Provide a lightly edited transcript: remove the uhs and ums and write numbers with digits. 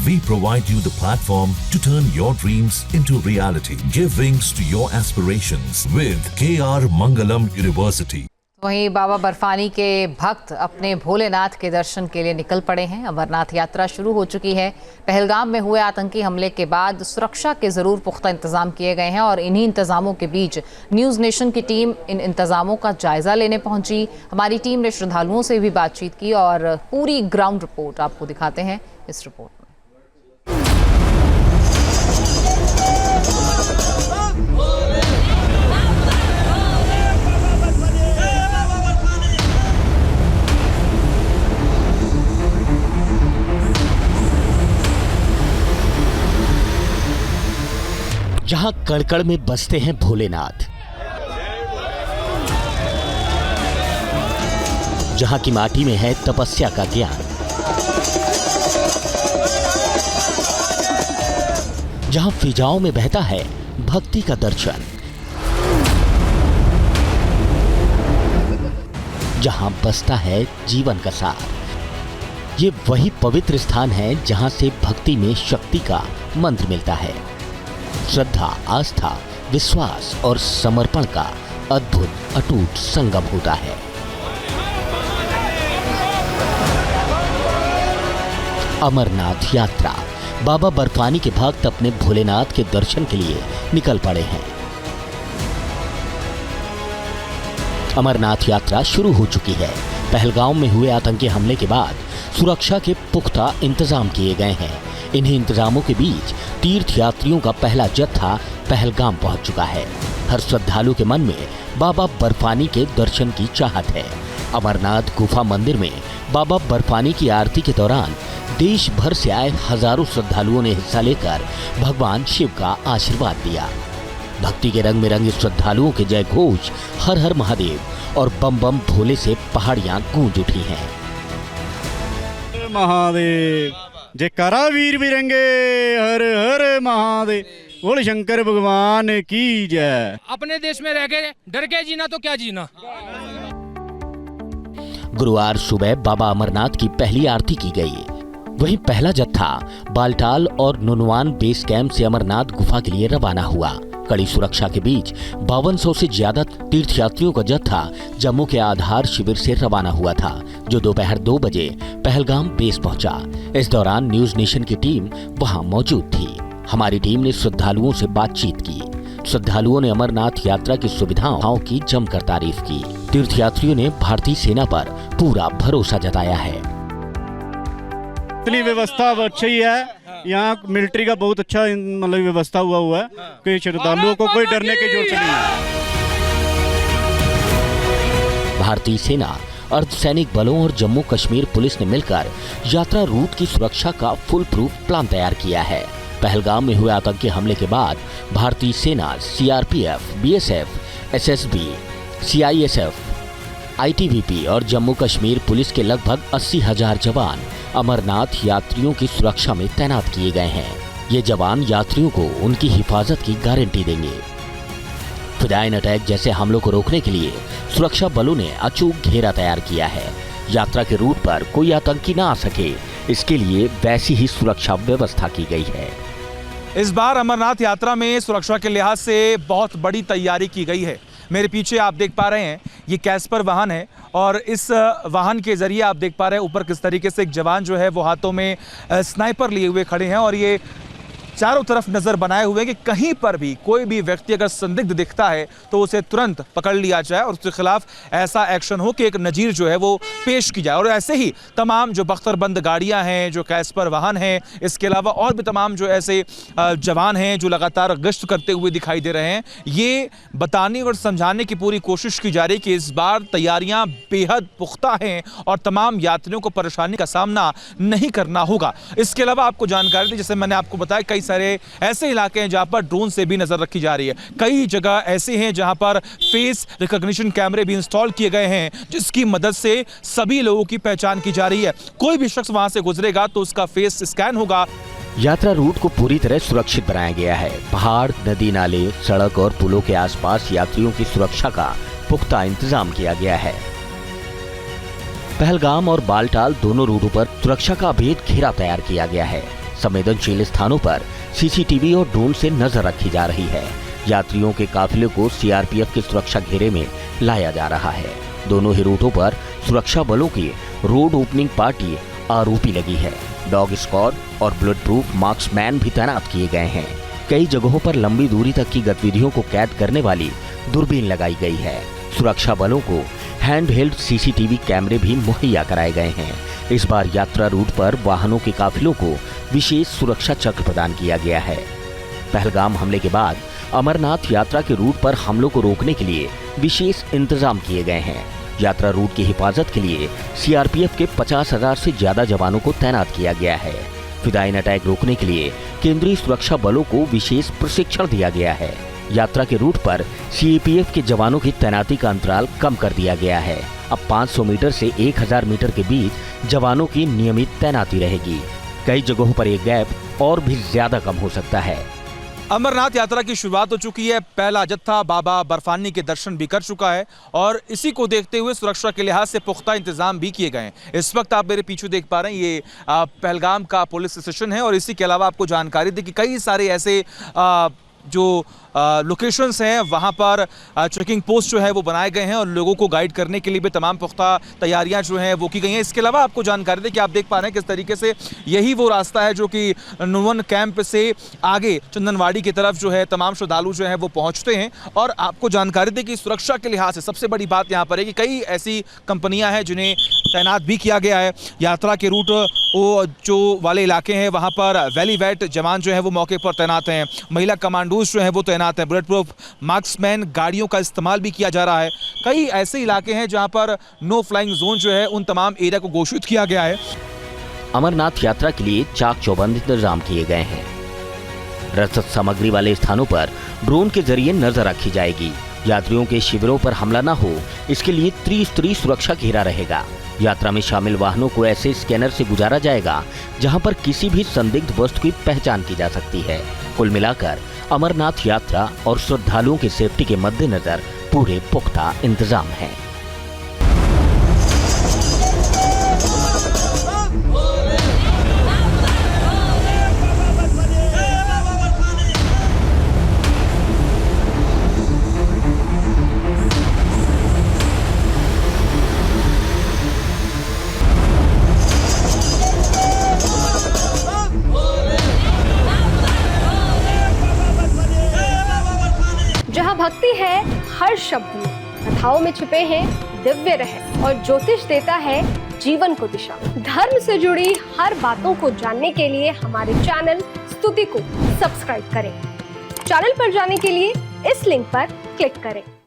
We provide you the platform to turn your dreams into reality. Give wings to your aspirations with KR Mangalam University. वहीं बाबा बर्फानी के भक्त अपने भोलेनाथ के दर्शन के लिए निकल पड़े हैं। अमरनाथ यात्रा शुरू हो चुकी है। पहलगाम में हुए आतंकी हमले के बाद सुरक्षा के जरूर पुख्ता इंतजाम किए गए हैं और इन्हीं इंतजामों के बीच न्यूज़ नेशन की टीम इन इंतजामों का जायजा लेने पहुंची। हमारी टीम ने श्रद्धालुओं से भी बातचीत की और पूरी ग्राउंड रिपोर्ट आपको दिखाते हैं इस रिपोर्ट में। जहां कड़कड़ में बसते हैं भोलेनाथ, जहां की माटी में है तपस्या का ज्ञान, जहां फिजाओं में बहता है भक्ति का दर्शन, जहां बसता है जीवन का सार। ये वही पवित्र स्थान है जहां से भक्ति में शक्ति का मंत्र मिलता है। श्रद्धा, आस्था, विश्वास और समर्पण का अद्भुत अटूट संगम होता है। अमरनाथ यात्रा। बाबा बर्फानी के भक्त अपने भोलेनाथ के दर्शन के लिए निकल पड़े हैं। अमरनाथ यात्रा शुरू हो चुकी है। पहलगाम में हुए आतंकी हमले के बाद सुरक्षा के पुख्ता इंतजाम किए गए हैं। इन्हीं इंतजामों के बीच तीर्थ यात्रियों का पहला जत्था पहलगाम पहुंच चुका है। हर श्रद्धालु के मन में बाबा बर्फानी के दर्शन की चाहत है। अमरनाथ गुफा मंदिर में बाबा बर्फानी की आरती के दौरान देश भर से आए हजारों श्रद्धालुओं ने हिस्सा लेकर भगवान शिव का आशीर्वाद दिया। भक्ति के रंग में रंगे श्रद्धालुओं के जय घोष हर हर महादेव और बम बम भोले से पहाड़ियां गूंज उठी हैं। महादेव जयकारा वीर बिरंगे, हर हर महादेव, बोल शंकर भगवान की जय। अपने देश में रह के डर के जीना तो क्या जीना। गुरुवार सुबह बाबा अमरनाथ की पहली आरती की गई। वहीं पहला जत्था बालटाल और नुनवान बेस कैंप से अमरनाथ गुफा के लिए रवाना हुआ। कड़ी सुरक्षा के बीच 5200 से ज्यादा तीर्थयात्रियों का जत्था जम्मू के आधार शिविर से रवाना हुआ था, जो दोपहर 2 बजे पहलगाम बेस पहुंचा। इस दौरान न्यूज़ नेशन की टीम वहां मौजूद थी। हमारी टीम ने श्रद्धालुओं से बातचीत की। श्रद्धालुओं ने अमरनाथ यात्रा की सुविधाओं की जमकर तारीफ की। तीर्थयात्रियों ने भारतीय सेना पर पूरा भरोसा जताया है। व्यवस्था अच्छी है, यहाँ मिलिट्री का बहुत अच्छा मतलब व्यवस्था हुआ है कि श्रद्धालुओं को कोई डरने की जरूरत नहीं है। भारतीय सेना, अर्धसैनिक बलों और जम्मू कश्मीर पुलिस ने मिलकर यात्रा रूट की सुरक्षा का फुल प्रूफ प्लान तैयार किया है। पहलगाम में हुए आतंकी हमले के बाद भारतीय सेना, CRPF, BSF, SSB, CISF, ITBP और जम्मू कश्मीर पुलिस के लगभग 80,000 जवान अमरनाथ यात्रियों की सुरक्षा में तैनात किए गए हैं। ये जवान यात्रियों को उनकी हिफाजत की गारंटी देंगे। फिदायन अटैक जैसे हमलों को रोकने के लिए सुरक्षा बलों ने अचूक घेरा तैयार किया है। यात्रा के रूट पर कोई आतंकी न आ सके, इसके लिए वैसी ही सुरक्षा व्यवस्था की गई है। इस बार अमरनाथ यात्रा में सुरक्षा के लिहाज से बहुत बड़ी तैयारी की गई है। मेरे पीछे आप देख पा रहे हैं ये कैस्पर वाहन है और इस वाहन के जरिए आप देख पा रहे हैं ऊपर किस तरीके से एक जवान जो है वो हाथों में स्नाइपर लिए हुए खड़े हैं और ये चारों तरफ नजर बनाए हुए कि कहीं पर भी कोई भी व्यक्ति अगर संदिग्ध दिखता है तो उसे तुरंत पकड़ लिया जाए और उसके खिलाफ ऐसा एक्शन हो कि एक नजीर जो है वो पेश की जाए। और ऐसे ही तमाम जो बख्तरबंद गाड़ियां हैं, जो कैस्पर वाहन हैं, इसके अलावा और भी तमाम जो ऐसे जवान हैं जो लगातार गश्त करते हुए दिखाई दे रहे हैं, ये बताने और समझाने की पूरी कोशिश की जा रही है कि इस बार तैयारियां बेहद पुख्ता हैं और तमाम यात्रियों को परेशानी का सामना नहीं करना होगा। इसके अलावा आपको जानकारी दी, जैसे मैंने आपको बताया, कई सारे ऐसे इलाके हैं जहां पर ड्रोन से भी नजर रखी जा रही है। कई जगह ऐसे हैं जहां पर फेस रिकॉग्निशन कैमरे भी इंस्टॉल किए गए हैं, जिसकी मदद से सभी लोगों की पहचान की जा रही है। कोई भी शख्स वहां से गुजरेगा तो उसका फेस स्कैन होगा। यात्रा रूट को पूरी तरह सुरक्षित बनाया गया है। पहाड़, नदी नाले, सड़क और पुलों के आसपास यात्रियों की सुरक्षा का पुख्ता इंतजाम किया गया है। पहलगाम और बालटाल दोनों रूटों पर सुरक्षा का अभेद घेरा तैयार किया गया है। संवेदनशील स्थानों पर सीसीटीवी और ड्रोन से नजर रखी जा रही है। यात्रियों के काफिले को सीआरपीएफ के सुरक्षा घेरे में लाया जा रहा है। दोनों ही रूटों पर सुरक्षा बलों की रोड ओपनिंग पार्टी आरोपी लगी है। डॉग स्क्वाड और बुलेट प्रूफ मार्क्समैन भी तैनात किए गए हैं। कई जगहों पर लंबी दूरी तक की गतिविधियों को कैद करने वाली दूरबीन लगाई गई है। सुरक्षा बलों को हैंड हेल्ड सीसीटीवी कैमरे भी मुहैया कराए गए हैं। इस बार यात्रा रूट पर वाहनों के काफिलों को विशेष सुरक्षा चक्र प्रदान किया गया है। पहलगाम हमले के बाद अमरनाथ यात्रा के रूट पर हमलों को रोकने के लिए विशेष इंतजाम किए गए हैं। यात्रा रूट की हिफाजत के लिए सीआरपीएफ के 50,000 से ज्यादा जवानों को तैनात किया गया है। फिदायीन अटैक रोकने के लिए केंद्रीय सुरक्षा बलों को विशेष प्रशिक्षण दिया गया है। यात्रा के रूट पर सीएपीएफ के जवानों की तैनाती का अंतराल कम कर दिया गया है। अब 500 मीटर से 1000 मीटर के बीच जवानों की नियमित तैनाती रहेगी। कई जगहों पर ये गैप और भी ज्यादा कम हो सकता है। अमरनाथ यात्रा की शुरुआत हो चुकी है। पहला जत्था बाबा बर्फानी के दर्शन भी कर चुका है और इसी को देखते हुए सुरक्षा के लिहाज से पुख्ता इंतजाम भी किए गए हैं। इस वक्त आप मेरे पीछे देख पा रहे हैं, ये पहलगाम का पुलिस स्टेशन है और इसी के अलावा आपको जानकारी दी कि कई सारे ऐसे जो लोकेशंस हैं वहाँ पर चेकिंग पोस्ट जो है वो बनाए गए हैं और लोगों को गाइड करने के लिए भी तमाम पुख्ता तैयारियां जो हैं वो की गई हैं। इसके अलावा आपको जानकारी दें कि आप देख पा रहे हैं किस तरीके से यही वो रास्ता है जो कि नुवन कैंप से आगे चंदनवाड़ी की तरफ जो है तमाम श्रद्धालु जो हैं वो पहुँचते हैं। और आपको जानकारी दें कि सुरक्षा के लिहाज से सबसे बड़ी बात यहाँ पर है कि कई ऐसी कंपनियाँ हैं जिन्हें तैनात भी किया गया है। यात्रा के रूट वो जो वाले इलाके हैं वहाँ पर वैली वेट जवान जो है वो मौके पर तैनात हैं। महिला कमांडोज जो है वो तैनात है। बुलेट प्रूफ मार्क्समैन गाड़ियों का इस्तेमाल भी किया जा रहा है। कई ऐसे इलाके हैं जहां पर नो फ्लाइंग जोन जो है उन तमाम एरिया को घोषित किया गया है। अमरनाथ यात्रा के लिए चाक चौबंद इंतजाम किए गए हैं। रसद सामग्री वाले स्थानों पर ड्रोन के जरिए नजर रखी जाएगी। यात्रियों के शिविरों पर हमला न हो, इसके लिए त्रिस्तरीय सुरक्षा घेरा रहेगा। यात्रा में शामिल वाहनों को ऐसे स्कैनर से गुजारा जाएगा जहां पर किसी भी संदिग्ध वस्तु की पहचान की जा सकती है। कुल मिलाकर अमरनाथ यात्रा और श्रद्धालुओं की सेफ्टी के मद्देनजर पूरे पुख्ता इंतजाम हैं। भक्ति है हर शब्द में, कथाओं में छुपे हैं दिव्य रहस्य और ज्योतिष देता है जीवन को दिशा। धर्म से जुड़ी हर बातों को जानने के लिए हमारे चैनल स्तुति को सब्सक्राइब करें। चैनल पर जाने के लिए इस लिंक पर क्लिक करें।